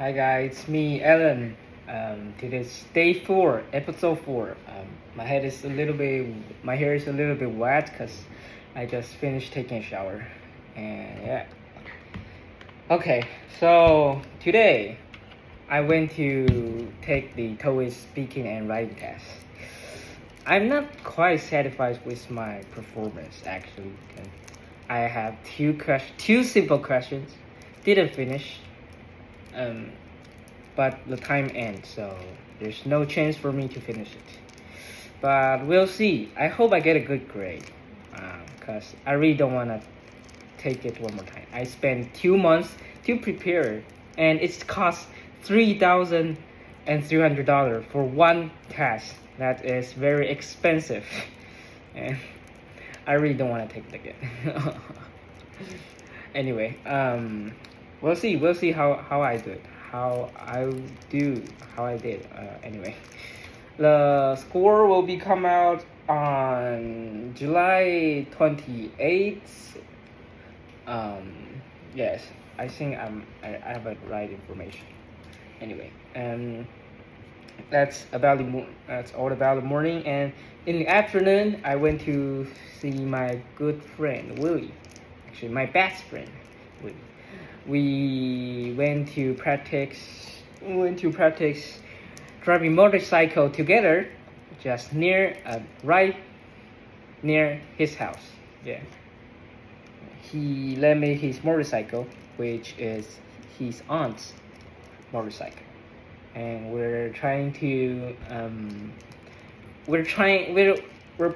Hi guys, it's me, Ellen. Today's day 4, episode 4. My head is a little bit, my hair is a little bit wet because I just finished taking a shower. And yeah. Okay, so today I went to take the TOEIC speaking and writing test. I'm not quite satisfied with my performance actually. I have two simple questions, didn't finish. But the time ends, so there's no chance for me to finish it. But we'll see. I hope I get a good grade, because I really don't want to take it one more time. I spent 2 months to prepare, and it's cost $3,300 for one test. That is very expensive, and I really don't want to take it again. Anyway, we'll see. We'll see how I do it. How I did. Anyway, the score will be come out on July 28th. Yes, I think I have the right information. Anyway, that's all about the morning. And in the afternoon, I went to see my good friend Willie. Actually, my best friend Willie. We went to practice driving motorcycle together, just right near his house. Yeah, he lent me his motorcycle, which is his aunt's motorcycle, and we're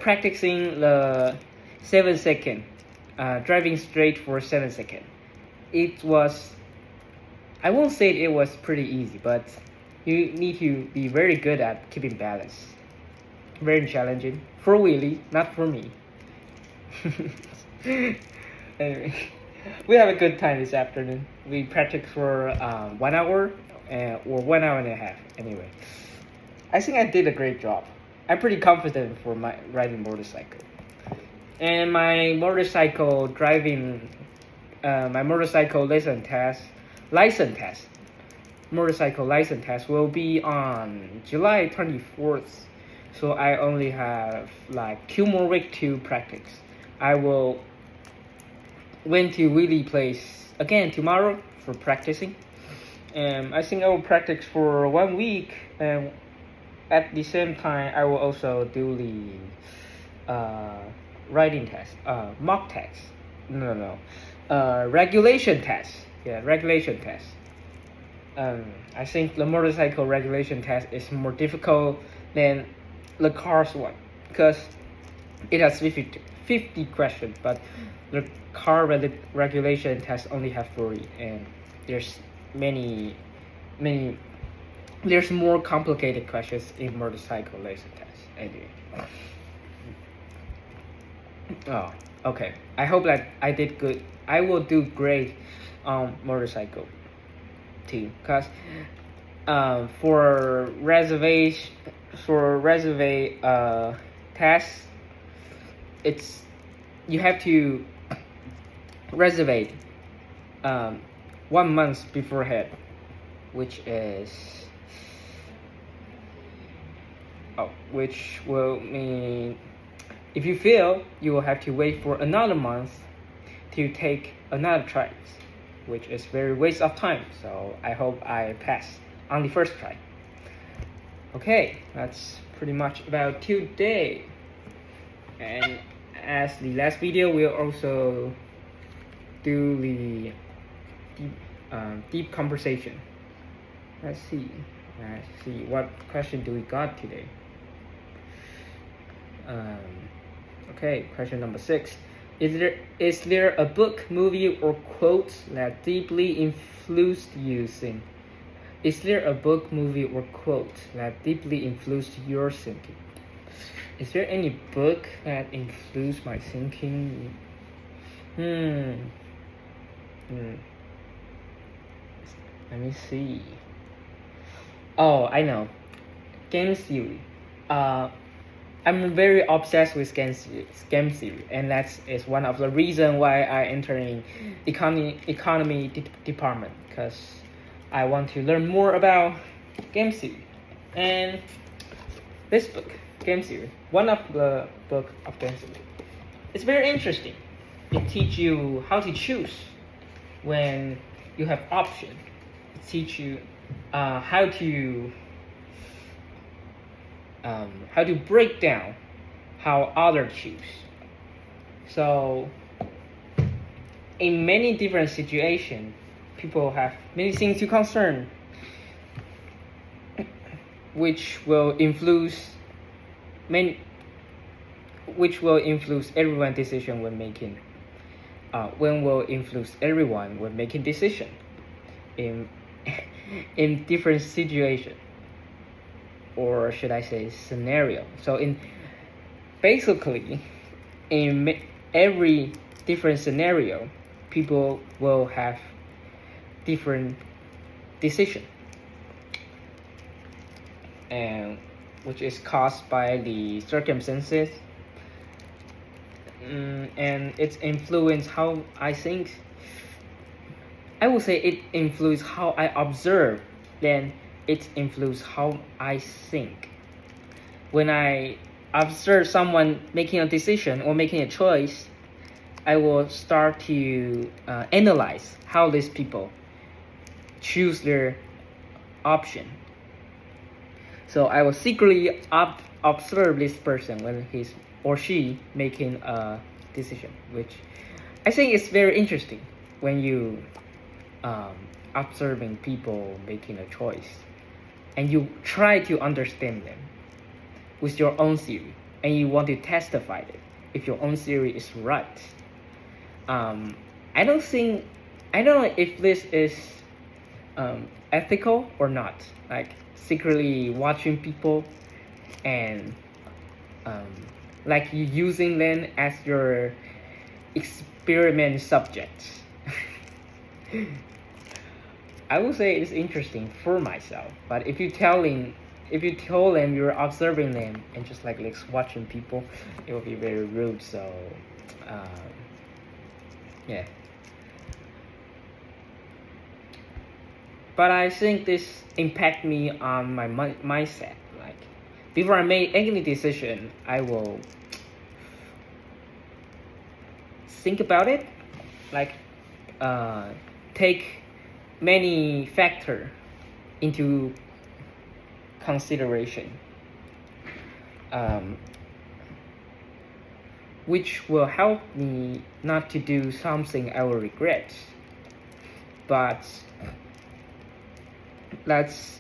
practicing the 7-second, driving straight for 7 seconds. It was, I won't say it was pretty easy, but you need to be very good at keeping balance. Very challenging for Willie, not for me. Anyway, we have a good time this afternoon. We practiced for 1 hour or 1 hour and a half. Anyway, I think I did a great job. I'm pretty confident for my riding motorcycle. And my motorcycle license test will be on July 24th. So I only have like 2 more weeks to practice. I will went to Willie place again tomorrow for practicing. I think I will practice for 1 week, and at the same time I will also do the writing test, mock test. No. Regulation test. Yeah, regulation test. I think the motorcycle regulation test is more difficult than the cars one because it has 50 questions, but the car regulation test only have 40, and there's there's more complicated questions in motorcycle license test. Anyway. Oh, okay. I hope that I did good. I will do great on motorcycle too, cause for reservation test, it's you have to reserve 1 month beforehand, which will mean if you fail, you will have to wait for another month to take another try, which is very waste of time. So I hope I pass on the first try. Okay, that's pretty much about today. And as the last video, we'll also do the deep conversation. Let's see what question do we got today. Okay, question number 6. Is there a book, movie, or quote that deeply influenced you? Is there a book, movie, or quote that deeply influenced your thinking? Is there any book that influenced my thinking? Let me see. Oh, I know. Game theory. I'm very obsessed with game theory, and that is one of the reasons why I enter in economy department, because I want to learn more about game theory. And this book, game theory, one of the book of game theory, it's very interesting. It teaches you how to choose when you have option. It teaches you how to break down how others choose. So in many different situations, people have many things to concern, which will influence everyone's decision when making. Will influence everyone when making decision in in different situation, or should I say scenario. So basically in every different scenario, people will have different decision, and which is caused by the circumstances, and it's influence how I think. I would say it influence how I observe, then it influence how I think. When I observe someone making a decision or making a choice, I will start to analyze how these people choose their option. So I will secretly observe this person when he's or she making a decision, which I think is very interesting when you observing people making a choice, and you try to understand them with your own theory, and you want to testify it if your own theory is right. I don't know if this is ethical or not, like secretly watching people and like you using them as your experiment subjects. I would say it's interesting for myself, but if you tell them you're observing them and just like watching people, it will be very rude. So yeah. But I think this impact me on my mindset. Like before I make any decision, I will think about it, like take many factors into consideration, which will help me not to do something I will regret. But that's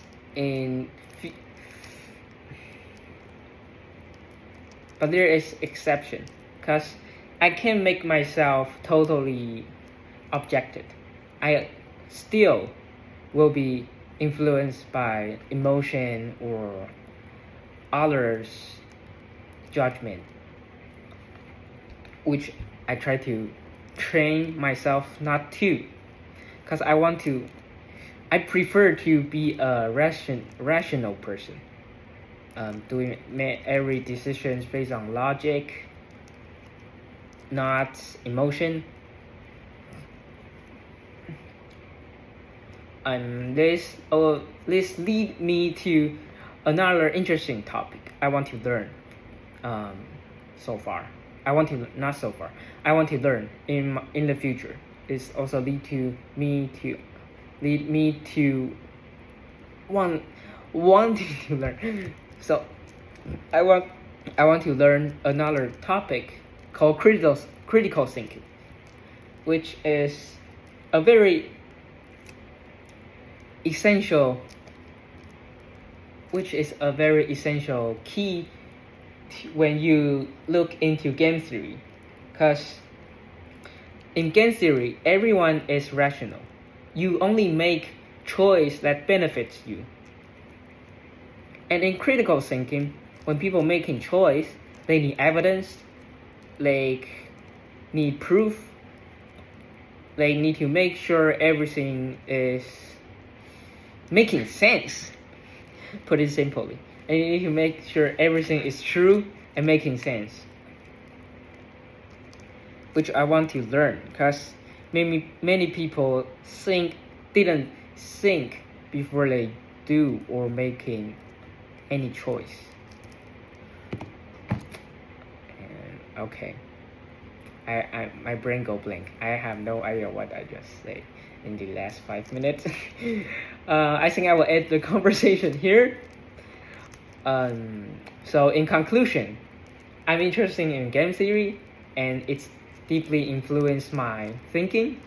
but there is exception, because I can't make myself totally objective. I still will be influenced by emotion or others' judgment, which I try to train myself not to, because I prefer to be a rational person, doing every decision based on logic, not emotion. And this lead me to another interesting topic I want to learn. I want to learn in the future. This also lead me to wanting to learn. So I want to learn another topic called critical thinking, which is a very essential key when you look into game theory, because in game theory everyone is rational. You only make choice that benefits you. And in critical thinking, when people making choice, they need evidence, they need proof, they need to make sure everything is making sense. Put it simply, and you need to make sure everything is true and making sense, which I want to learn, because many people didn't think before they do or making any choice. And okay, my brain go blank. I have no idea what I just said in the last 5 minutes. I think I will end the conversation here. So in conclusion, I'm interested in game theory, and it's deeply influenced my thinking.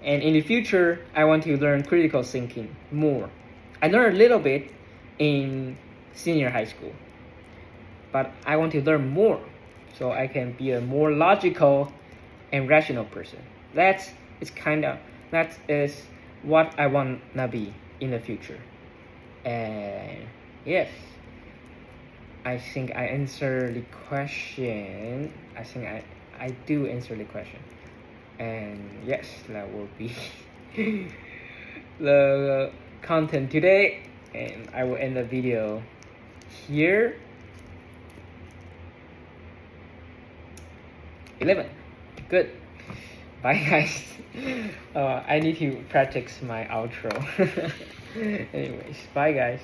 And in the future, I want to learn critical thinking more. I learned a little bit in senior high school, but I want to learn more so I can be a more logical and rational person. That is what I wanna be in the future. And yes, I think I answered the question. I think I do answer the question. And yes, that will be the content today. And I will end the video here. 11. Good. Bye guys. I need to practice my outro. Anyways, bye guys.